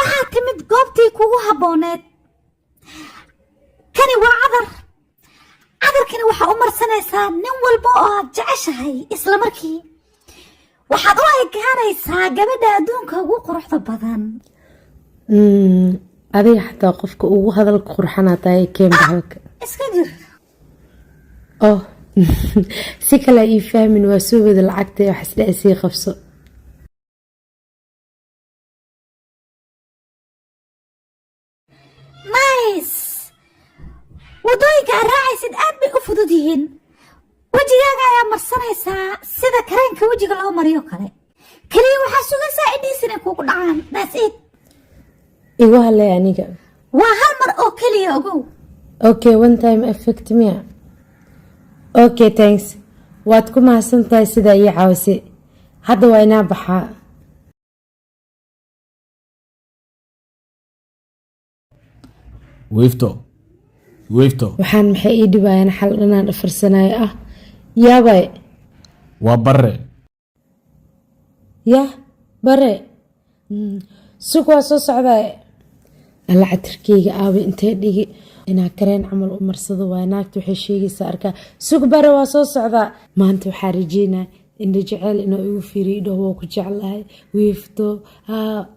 waxaad timid goobtii kugu habbooneed. kani waa cadarkani waxaa u marsanaysaa nin walba oo aad jeceshahay isla markii waxaad u ekaanaysaa gabadha adduunka ugu quruxda badan. adiga xataa qofka ugu hadalka qurxanaa tahay keen baxalka iska jir. oh si kale ii fahmin waa soo wada lacagta wax isdhacsii qabso. nice. wadooyinka aad raacaysid aad bay u fudud yihiin. wejigaaga ayaa marsanaysaa sida kareenka wejiga loo mariyo kale. kaliya waxaa sugaysaa indhihiis inay kuugu dhacaan. that's it. igu halay aniga waa hal mar oo keliya ogow. okay, one time effect miya? okay, thanks. waad ku mahadsan tahay sidaa ii caawisay. hadda waa inaa baxaa. wiifto waxaan maxay ii dhibayaan xal dhanaan dhafarsanayo ah yaabay. waa bare. yah bare. sug waa soo socdaa. alla catirkeyga aabi intee dhigi inaa kareen camal u marsado waa naagta waxay sheegaysaa arkaa. sug bare waa soo socdaa. maanta waxaa rajeynaa indha jecel inuu igu fiiriyo idhaho waa ku jeclahay wiifto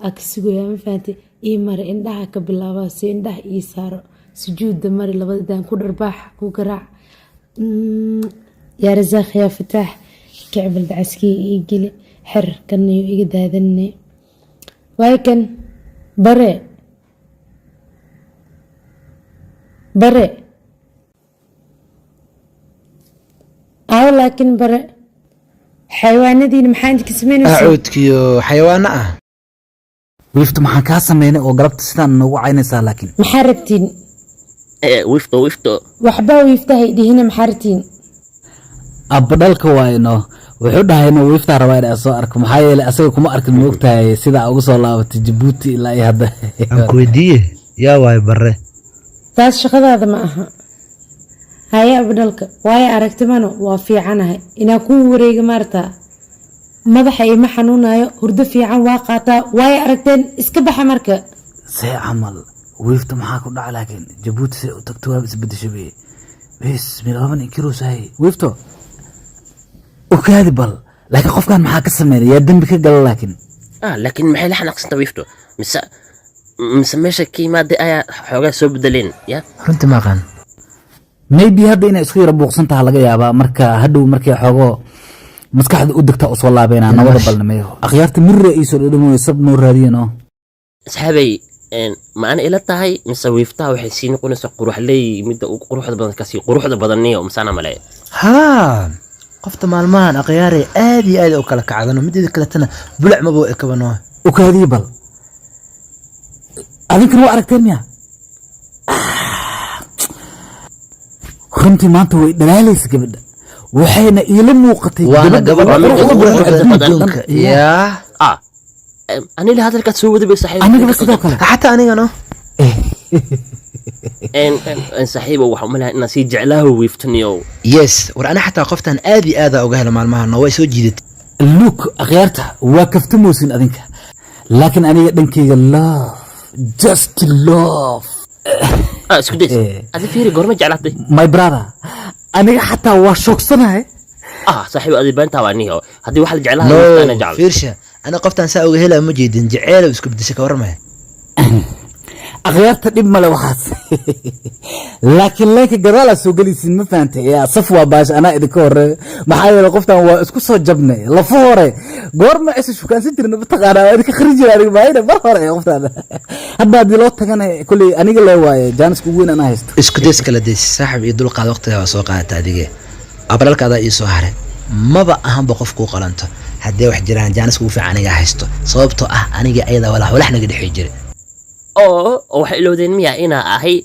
aka sugoyaa ma fahantay. ii mare indhaha ka bilaabaa si indhaha ii saaro. sujuudda mari labadadaan ku dharbaax ku garaac. yaa rasaaq yaa fataax kicbal dacaskii ii geli xer kanayo iga daadanne waay kan bare aw laakiin bare xayawaanadiina maxaa inta ka samaynaysaa? acuudkiyo xayawaano ah. wiifto maxaan kaa sameynay oo galabta sidaan noogu caynaysaa? laakiin maxaa rabtiin? wiifto waxbaa wiiftahay dhihina maxaa rabtiin? abadhalka waayno wuxuu dhahayno wiiftaa rabaa inaa soo arko maxaa yeelay asaga kuma arkin moogtahay sidaa ugu soo laabatay Jabuuti ilaa iyo hadda. aan ku weydiiye yaa waay bare. taas shaqadaada ma aha. haya abadhalka waayo aragtimano waa fiicanahay inaa kuu wareega maartaa. madaxa ima xanuunayo hurdo fiican waa qaataa waayo aragteen iska baxa marka. see camal wiifta maxaa ku dhaca? laakiin Jabuuti see u tagto waa isbedeshay bes milaaban inkiruusahay wiifto okaadi bal. laakiin qofkan maxaa ka sameeyay? yaa dambi ka gala? laakiin maxay la xanaaqsanta wiifto mise meesha kiimaada ayaa xoogaa soo bedeleen ya runtii ma aqaan. maybe hadda inay isku yara buuqsan tahay laga yaabaa. marka hadhow markay xoogo maskaxda u degta usoo laabeynaa nabada balnameeyo akhyaarta mirra ii soo dhadhamoy sab noo raadiyano. asxaabay ma ana ila tahay mise wiiftaha waxay sii noqonaysaa quruxley midda ugu quruxda badan kasii quruxda badaniyo masana male. haa qofta maalmahan akhyaarey aad iyo aad u kala kacdano mideeda kaletana bulac mabo ekabano. okaadii bal adinkan waa aragteen miya? runtii maanta way dhalaalaysa gabadha waxayna iila muuqatay waana gabadha yaa anila hadalkaad soo wada bay saxiib anigaba sidoo kale xataa anigano saxiibo waxa u malahay inaan sii jeclaaho wiiftaniyo. yes war ana xataa qoftan aad iyo aad uga helo maalmahan way soo jiidatay. luuk akhyaarta waa kaftamoosin adinka laakiin aniga dhankeyga love just love. isku days adi fiiri goorma jeclaatay? my brother aniga xataa waa shoogsanahay. saxiib adi baantaa waa niyo haddii wax la jeclahay ana jecel. fiirsha ana qoftan saa uga helaa ma jeedin jeceel isku bedeshay ka warmay. akhyaarta dhib male waxaas laakiin leenka gadaal soo galaysiin ma fahantay. yaa saf waa baash anaa idinka horeeyo maxaa yeelay qoftan waa isku soo jabnay lafu hore goorma is shukaansan jirna mataqaanaa waa idinka khari jira aniga maayna mar hore qoftan hadda haddii loo tagana kuley aniga lee waaye jaanisku ugu weyn anaa haysto. isku days kala days saaxib iyo dulqaad waqtiga waa soo qaadata adige abadhalkaada ii soo haray maba ahanba qofku qalanto haddii wax jiraan jaanisku u fiican aniga haysto sababtoo ah aniga ayada walax naga dhexi jiray. waxay ilowdeen miya inaa ahay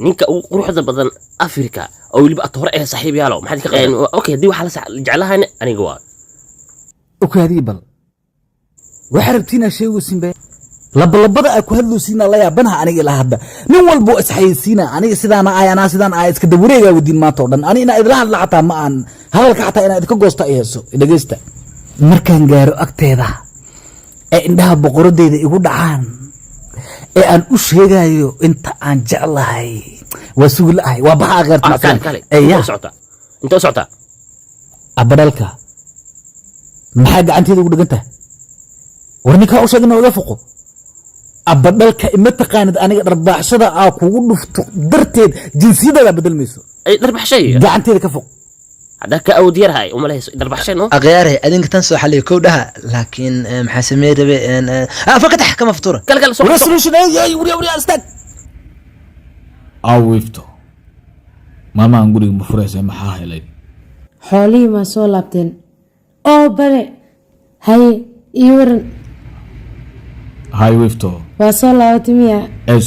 ninka ugu quruxda badan Afrika oo waliba aad hore saaxiib yaalo maxaad ka qeyn? okay hadii waxa la jeclahay aniga waa okaadii bal waxa rabtiina sheego sinbe labalabada ay ku hadloosiina la yaabanaha aniga ilaa hadda nin walbo isxaysiina aniga sidaana ayana sidaan ay iska dawareega wadiin maanta oo dhan aniga idla hadla xataa ma aan hadalka xataa inaad ka goosto ay heeso dhageysta markaan gaaro agteeda ee indhaha boqoradeeda igu dhacaan ee aan u sheegayo inta aan jeclahay waa sugi la'ahay waa baxa akheerta kale ya inta u socota abadhalka maxaa gacanteeda ugu dhegan tahay war ninkaa u sheeg inuu iga foqo abadhalka ima taqaanid aniga dharbaaxshada aa kugu dhufto darteed jinsiyadaada bedelmayso ay darbaxshay gacanteeda ka foq hadda ka awood yarhay uma lahayso darbaxshay no akhyaare adinka tan soo xalay kow dhaha laakiin maxaa samey rabe fakatax kama fatuura kala soo resolution wariya astag awifto maalmahan guriga ma furaysa maxaa helay xoolihii maa soo laabteen oo bare haye ii waran hay wifto waa soo laabatay miya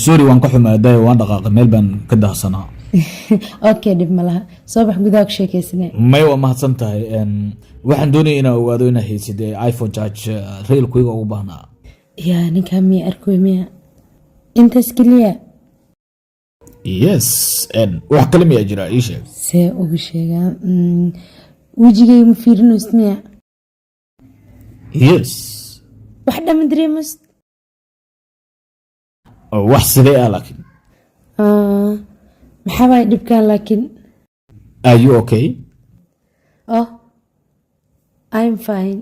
sorry waan ka xumaaday waan dhaqaaqay meel baan ka dahsanaa okay dhib ma laha soo bax gudaha ku sheekaysane may waa mahadsan tahay waxaan doonaya inaa ogaado inaa haysid iphone charge railkuyga ugu baahnaa yaa ninkaa miya arkoy miya intaas keliya yes wax kale miyaa jira ii sheeg see ugu sheegaa wejigay ma fiirinost miya yes wax dhama dareemost wax sidee ah laakiin maxaa waay dhibkaan laakiin are you okay oh I'm fine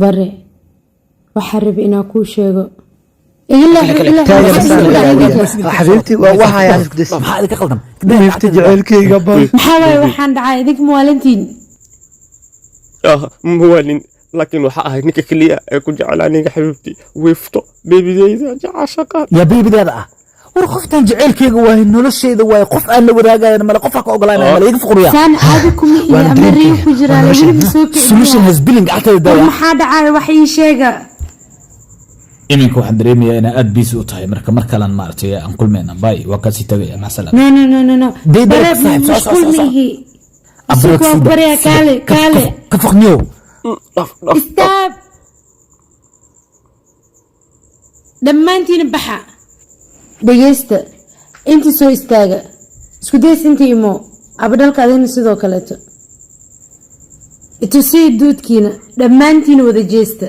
bare waxaa rabi inaa kuu sheego حبيبتي وهاي عارف قديش maxaa idinka qaldan حبيبتي جعلكيga bal maxaa waay waxaan dhacay idinka muwaalintiin muwaalin laakiin waxa ahay ninka kaliya ee ku jecel aniga xabiibti wifto beebideyda jacashaqa yaa beebideeda ah war qoftan jaceylkeyga waay nolosheyda waay qof aan la wadaagayan male qof aan ka ogolaanaya male iga fuqriya saan caadi kuma iyo amariin ku jiraa weliba soo solution kicin has billing gacanteeda daaya maxaa dhacay wax ii sheega iminka waxaan dareemayaa inaa aad busy u tahay marka mar kalan maaragtay aan kulmeyna bay waa kasii tagaya macsalam no bare mashquul mihi asukwa bare kaale ka foqniyo stop dhammaantiina baxa dhegeysta inta soo istaaga isku days inta imo abadhalka adina sidoo kaleeto itusii duudkiina dhammaantiina wada jeesta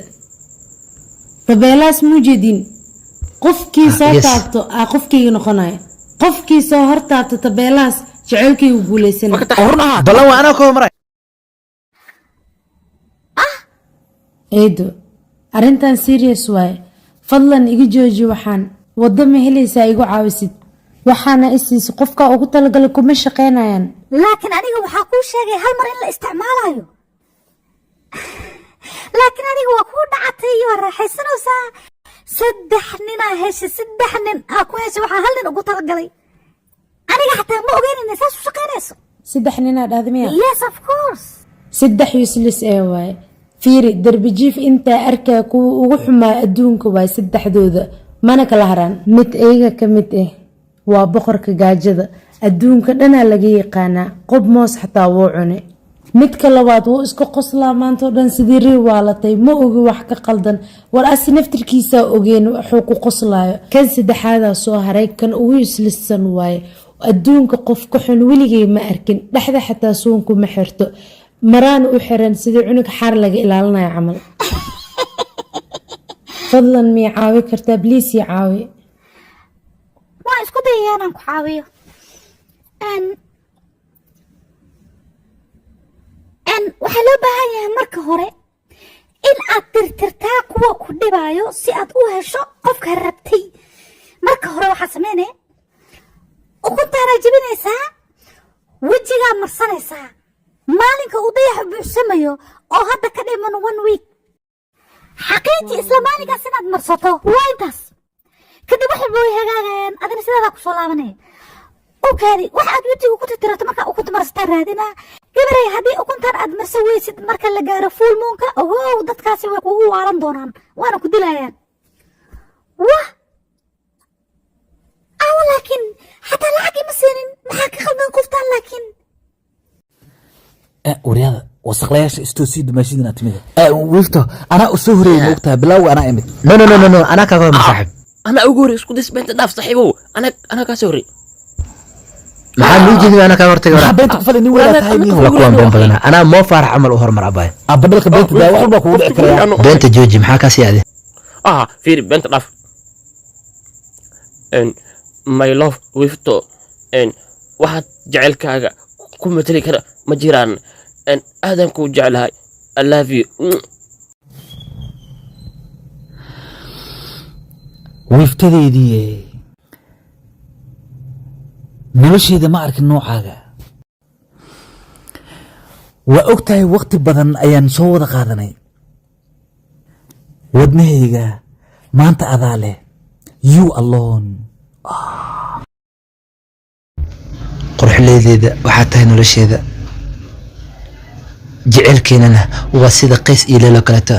tabeelaas muujeedin qofkii soo taabto qofkayga noqonaya qofkii soo hor taabto tabeelaas jaceylkaygu guuleysanaya balan waa anaa koo maray eedo arrintan serious waaye fadlan iga jooji waxaan waddo ma helaysaa igu caawisid waxaana isiisa qofka ugu talagalay kuma shaqaynayaan laakiin aniga waxaa kuu sheegay hal mar in la isticmaalayo laakiin aniga waa kuu dhacatay iyo raaxaysanaysaa 3 nin aa heshay 3 nin aa ku heshay waxaa hal nin ugu talagalay aniga xataa ma ogeyn inay saas u shaqaynayso 3 nin aa dhahday miya yes of course 3 useless ee waaye fiiri darbijiif intaa arkaa kuwa ugu xumaa adduunka waay 3dooda mana kala haraan mid iyaga ka mid ah waa boqorka gaajada adduunka dhanaa laga yaqaanaa qob moos xataa wuu cune midka labaad wuu iska qoslaa maantoo dhan sidii rii waalatay ma ogi wax ka qaldan war asi naftirkiisaa ogeen wuxuu ku qoslaayo kan saddexaadaa soo haray kan ugu islisan waaye adduunka qof ka xun weligay ma arkin dhexda xataa suunku ma xirto maraan u xiran sidii cunug xaar laga ilaalinayo camal fadlan mii caawi kartaa bliis ii caawi waa isku dayaya inaan ku caawiyo waxaa loo baahan yahay marka hore in aad tirtirtaa kuwa ku dhibaayo si aad u hesho qofka rabtay marka hore waxaad sameynaya ukuntaana jebinaysaa wejigaa marsanaysaa maalinka uu dayaxa buuxsamayo oo hadda ka dhiman 1 week xaqiijii isla maalinkaas inaad marsato waa intaas kadib wax walba way hagaagayaan adina sidaada kusoo laabanaya okaadi wax aad wejiga ku tirtirato markaa ukunta marsataa raadinaa gabaray haddii ukuntan aad marsa weysid marka la gaaro fuul moonka ogow dadkaasi way kugu waalan doonaan waana ku dilayaan wah awa laakiin xataa lacag ima siinin maxaa ka khaldan qoftaan laakiin waryaada wasaqlayaasha istoosii dumaashidina timida wifto anaa u soo horeeyay moogtahay bilowga anaa imid no anaa kaaga hor saaxib أنا أقول إسكو ديس بنت داف صاحبه أنا كاسوري maxaa muu jeedin anaa kaaga hortagay maxaa beenta ku falay nin walaal tahay nin la kuwan been badana anaa moo faarax camal u hormar abay abadalka beenta daa wax walba kugu dhici karaya beenta jooji maxaa ka siyaade fiiri beenta dhaaf my love wifto waxaad jecelkaaga ku matali kara ma jiraan aadan kuu jeclahay I love you wiiftadeedii nolosheeda ma arkin noocaaga waa og tahay waqti badan ayaan soo wada qaadanay wadnahayga maanta adaa leh you alone quruxleedeeda waxaa tahay nolosheeda jecelkeenana waa sida qays iyo leelo kaleeto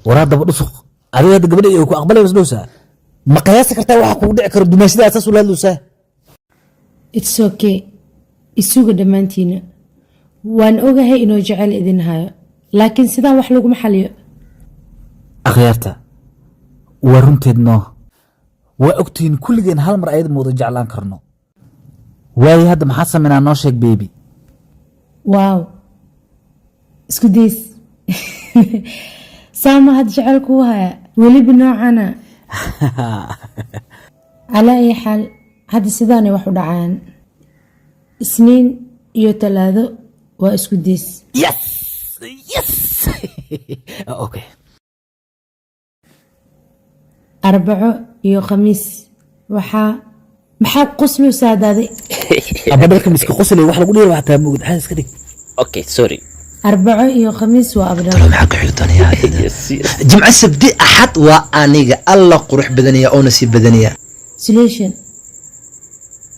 waraa daba dhusuq adiga hadda gabadha ay ku aqbalay wasdhowsaa ma qiyaasi kartaa waxa kugu dhici karo dumaashada asaas ula hadlowsaa it's okay isuga dhammaantiina waan ogahay inuu jecel idin hayo laakiin sidaan wax laguma xaliyo akhyaarta waa runteedno waa ogtihiin kulligeen hal mar ayad moodo jeclaan karno waayo hadda maxaa sameynaa noo sheeg beebi waaw isku days saama had jecel kuu haya weliba noocana calaa ay xaal hadda sidaanay wax u dhacaan isniin iyo talaado waa isku days yes yes okay arbaco iyo khamiis maxaa qoslo saadaaday abadalka miska qoslay wax lagu dheeraa xataa moogid xaas iska dhig okay sorry arbaco iyo khamiis waa abdal maxaa ku xigtaniyaa jimco sabti axad waa aniga alla qurux badanaya oo nasiib badanaya solution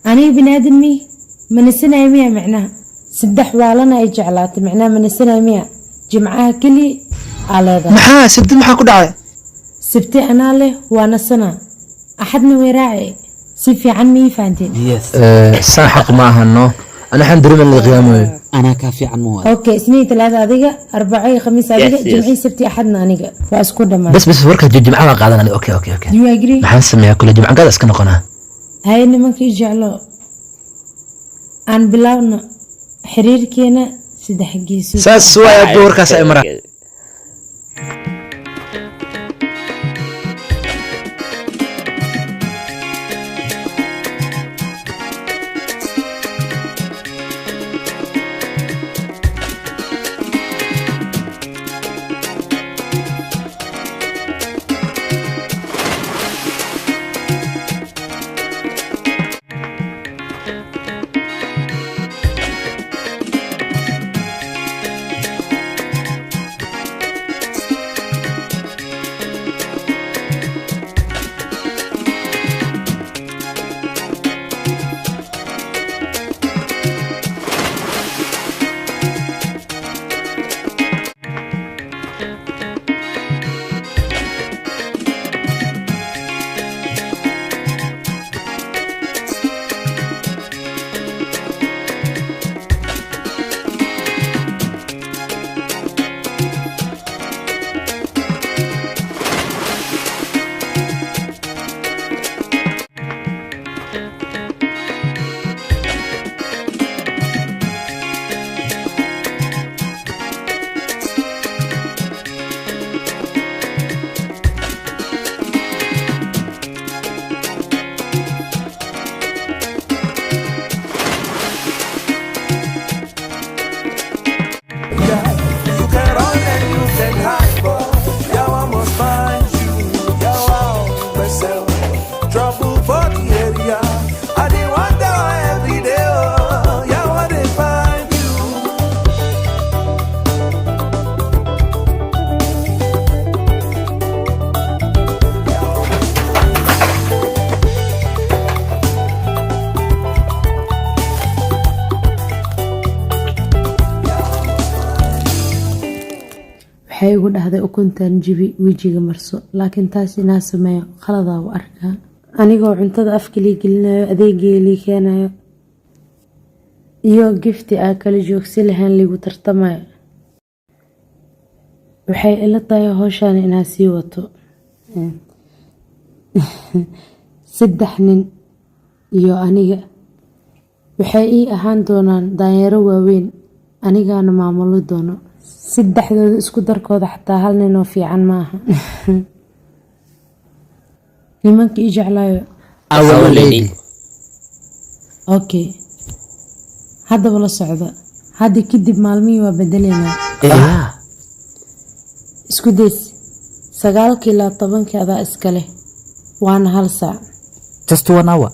aniga binaadin mi manasanaay miya macnaha saddex waalana ay jeclaatay macnaha manasanaay miya jimcaha keli aleeda maxaa sabti maxaa ku dhacay sabti anaa leh waa nasana axadna way raaci si fiican mii fahanteen yes saan xaq ma ahano ana waxaan dareemaa la qiyaamayo anaa kaa fiican ma waa okay isniin talaada adiga arbaco iyo khamiis adiga jimcii sabti axadna aniga waa isku dhamaan bas warka jimcaha waa qaadanani okay you agree maxaan sameeyaa kule jimca gaad iska noqonaa hay nimankii jeclo aan bilaawno xiriirkeena saddex geesood saas waaya warkaas ay maraa waxay igu dhahday ukuntan jibi wejiga marso laakiin taas inaa sameeyo khaladaa u arkaa anigoo cuntada afkalii gelinayo adeegeelii keenayo iyo gifti aa kala joogsi lahayn ligu tartamayo waxay ila tahay howshaan inaa sii wato 3 nin iyo aniga waxay ii ahaan doonaan daanyaro waaweyn anigaana maamulo doono saddexdooda isku darkooda xataa hal nin oo fiican maaha nimanka ii jeclaayo Our Lady. okay haddaba la socda hadda kadib maalmihii waa bedeleynaa Yeah. isku days 9 ilaa 10 adaa iska leh waana hal saac just 1 hour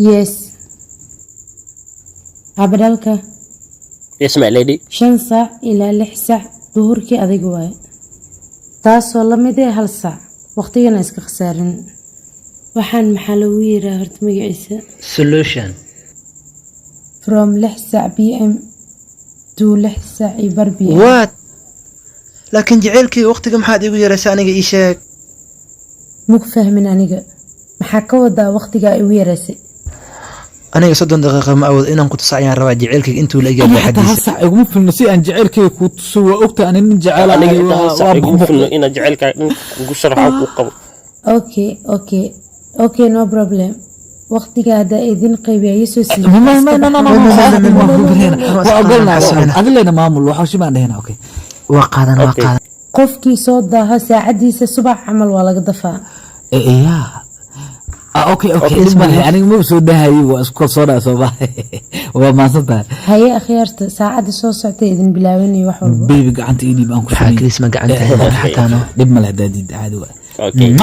yes abadalka Yes, my lady. 5 saac ilaa 6 saac duhurkii adiga waaye taasoo la mid ah hal saac waqtigana iska khasaarin waxaan maxaa lagu yiraa horta magaciisa Solution. from 6 saac pm to 6 saac iyo bar pm What? laakiin jaceylkii waqtiga maxaad igu yaraysa aniga ii sheeg. mug fahmin aniga maxaa ka wadaa waqtigaa igu yaraysay aniga 30 daqiiqo ma awood inaan ku tusayaan rabaa jaceylkayga intuu la أنا egyahay حتى xadiis. هسه يقوم في النسيء أن جعل كي كنت سوى أكتر أنا من جعل aniga intaa sac iguma filno inaad jacaylka ugu sharaxo ku qabo. okay no problem waqtiga haddaa idin qaybiya yusoo أقلنا مامل وحوشي ما عندنا أوكي waa qaadan waa Okay. qaadan. qofkii soo daaha saacadiisa subax camal waa laga dafaa إيه أوكي اسمع يعني مو بسودها هاي وأسكت صورة صباح وما صدق haye akhyaarta saacadda soo socta idin bilaabanayo wax walba بيبي قعنت إيدي بأنكو maxaa kaliis ma gacanta xataa no. دب ملا داديد عادي Okay.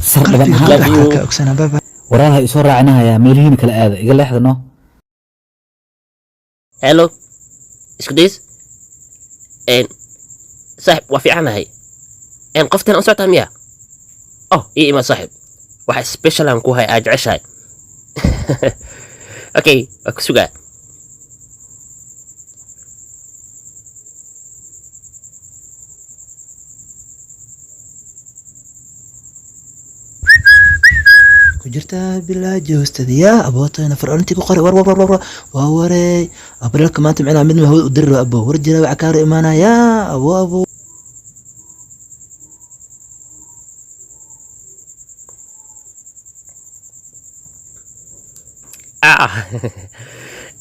صار لبن Love هذا you. ka ogsana baba. وراها يصور عنها يا ميلين كلا هذا يقول لي هذا نو Hello. Isku days. Saaxib waa fiicanahay. Qoftan aan socotaa miya? Oh, ii ima saaxib. Waxa special aan ku hay aad jeceshahay. Okay, waa ku sugaa. ku jirtaa bilaajo hostadiya abootayna faroolintii ku qori war waa wareey abreelka maanta micnaa mid mahawd u diri rabo abo war jira waxa kaaro imaanaya abo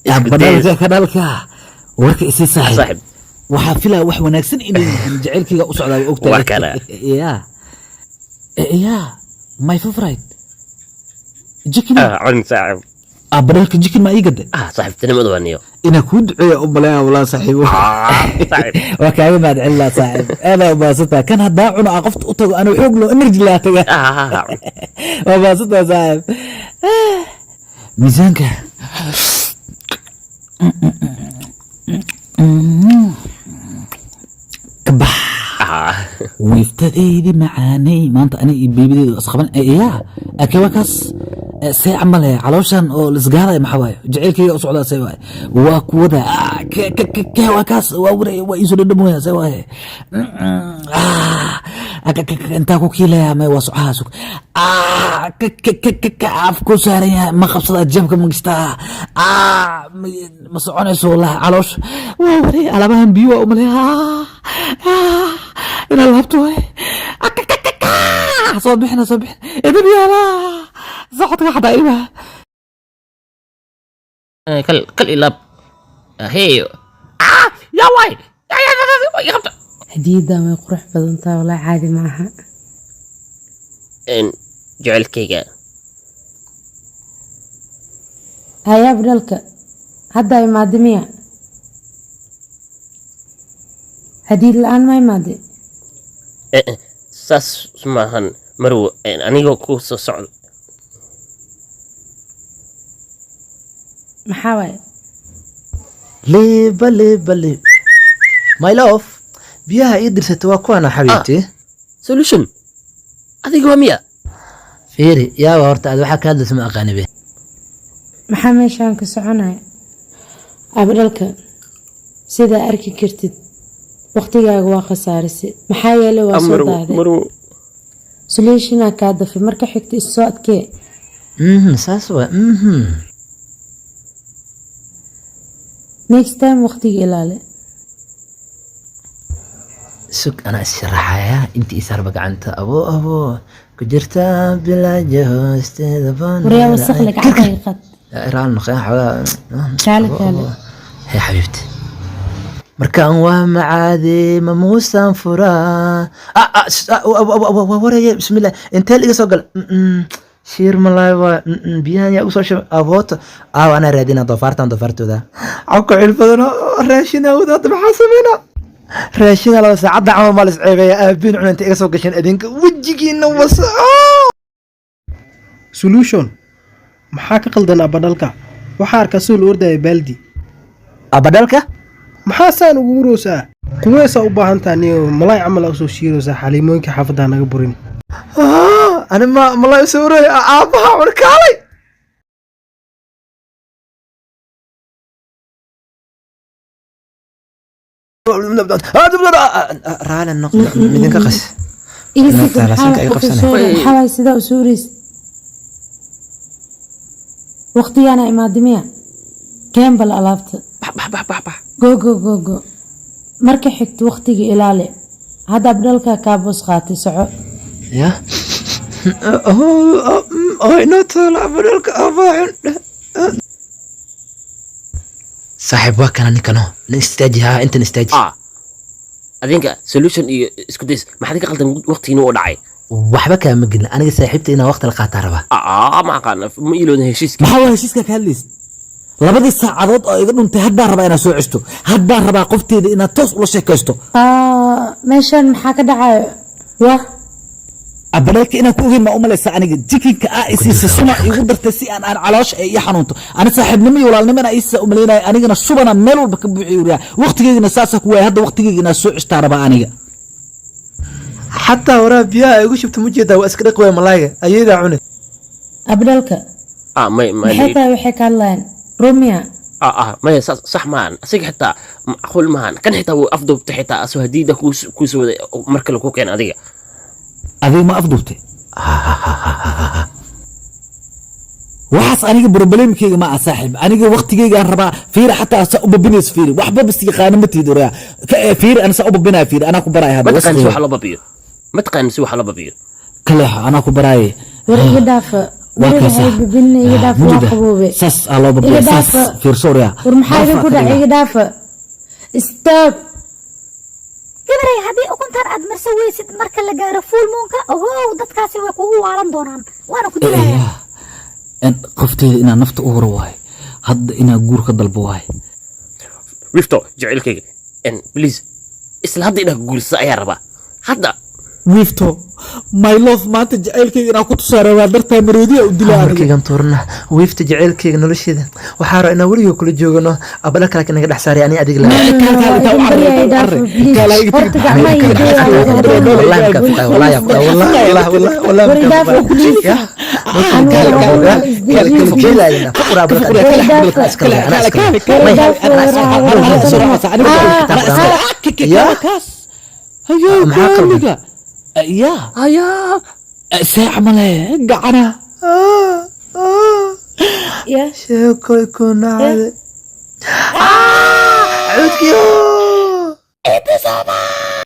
Isku days. بدلك ورك إسي صاحب Saaxib. waxaa filaa wax wanaagsan inay yihiin jacaylkayga u socdaa ogtahay Wax kale. yeah my favorite jikin Cun saaxib. abreelka jikin ma ii gaday Saaxib tanimadu waa niyo. inaa kuu duceeya u maleeya walaa saaxiibo Saaxib. waa kaaga mahad celin saaxiib aada u baasantaa kan haddaa cuno aa qofta u tago anuu xoog loo energy laa taga waa baasantaa saaxiib miisaanka kabax wiiftadaydi macaanay maanta aniga iyo beebideedu isqaban yaa akawakaas see camal calooshan oo lisgaaraya maxaa waaye jaceylkayga u socdaa see waaye waa kuwada kawakaas waa waray waa iiso dhadhamoya see waaye intaa ku kiilaya may waa socaha sug af ku saaran yahay ma qabsada jabka magistaa ma soconayso wallahi caloosh waa waray alaabahan biyo waa umalaya inaa laabto waay soo bixin idin yaala socodka xataa ilmaha kal ilaab. Hey. Yaa waay. Yaa qabta. hadiyadan way qurux badan tahay walaa caadi maaha Jacaylkayga. haye abdalka hadda imaade miya hadiyad la-aan ma imaade Saas maahan marwo anigoo ku soo socdo. maxaa waaye liba my love biyaha ii dirsatay waa kuwana xabiibti. Solution. Adiga waa miya? fiiri yaaba horta aad waxa ka hadlaysa ma aqaani be. maxaa meeshaan ka soconaya abdalka sidaa arki kartid waqtigaaga waa khasaarisay maxaa yeelay waa soo daaday Marwo. solutionaa kaa dafay marka xigta issoo adkee saas waa next time waqtiga ilaali sug anaa is sharaxaya intii isarba gacanta abo ku jirtaa bilaajo hoosteeda baan waryaa wasaqle gacanta qad iraan noqon xagaa kaale hey xabiibti markaan waa macaade ma muusaan furaa waraya bismillah intee iga soo gal shiir malaay waa biyahan yaa usoo shubay abooto anaa raadina doofaartooda cabka cilbadan raashin awdaad maxaa sameynaa raashin laba saacadda camal maa lisceebeeya aabiin cuna inta iga soo gasheen adinka wejigiina wasa solution maxaa ka qaldan abadhalka waxaa arkaa suul ordaya baaldi abadhalka maxaa saan ugu uroosaa kuweesaa u baahantaa niyo malaay camal usoo shiiroosaa xaliimooyinka xaafaddaa naga burin ani malaay usoo urooy aabbaha cunakaalay raali noq midinka qas maxaa sidaa u suurays waqtigaana imaadimiya keenbal alaabta go marka xigta waqtiga ilaali hadda abdhalka kaabos qaatay soco ya inoo taala abdhalka abaaxun saaxiib waa kana ninkano nin istaaji haa intan istaaji adinka solution iyo isku days maxaad ka qaldan waqtigiina u dhacay waxba kaama gelin aniga saaxiibta inaan waqti la qaataa rabaa ma aqaan ma ilooda heshiiska maxaa waa heshiiska ka hadlaysa labadii saacadood oo iga dhuntay haddaan rabaa inaad soo ceshto haddaan rabaa qofteeda inaad toos ula sheekaysto meeshan maxaa ka dhacayo wa abadhalka inaan ku ogeyn maa umalaysa aniga jikinka isiisa suma igu dartay si aan caloosha iyo xanuunto ani saaxiibnimo iyo walaalnimo inaa iisa umalaynaya anigana subana meel walba ka buuxiya waqtigeygina saasa ku waaya hadda waqtigeyga inaad soo ceshtaa rabaa aniga xataa waraa biyaha ay ugu shubta ma jeedaa waa iska dhaqi waaya malaayga ayadaa cune abdhalka maxay tahay waxay ka hadlayaan romia maya sax maahan asiga xitaa macquul maahan kan xitaa wuu afduubta xitaa asoo hadiida kuusoo waday mar kale ku keen adiga ma afduubtay waxaas aniga problemkeyga ma aha saaxiib aniga waqtigeygaan rabaa fiiri xataa saa u babinayso fiiri waxba bas yaqaana ma tiid oraa fiiri ana saa u babinaya fiiri anaa ku baraya hadda mataqaan si wax loo babiyo mataqaan si wax loo babiyo kaleexa anaa ku baraaye war iga dhaafa saas aa loo babiya saas fiirso oraa war maxaa idinku dhaca iga dhaafa stop gabaray haddii ukuntaan aad marsa weysid marka la gaaro fuul moonka ogow dadkaasi way kugu waalan doonaan waana ku dilaya qofteeda inaa nafta u horo waayo hadda inaa guur ka dalbo waayo wifto jacaylkayga please isla hadda inaa guursada ayaa rabaa hadda wifto my love maanta jacaylkayga inaa ku tusaara waa dartaa maroodiya u dilaa markaygan tuurna wiifta jacaylkayga nolosheeda waxaa raba inaan weliga kula joogano abala kale naga dhex saaray ani adiga maxaa qalbiga يا ساعة ملا قعنا يا شكو يكون عادي عودك يو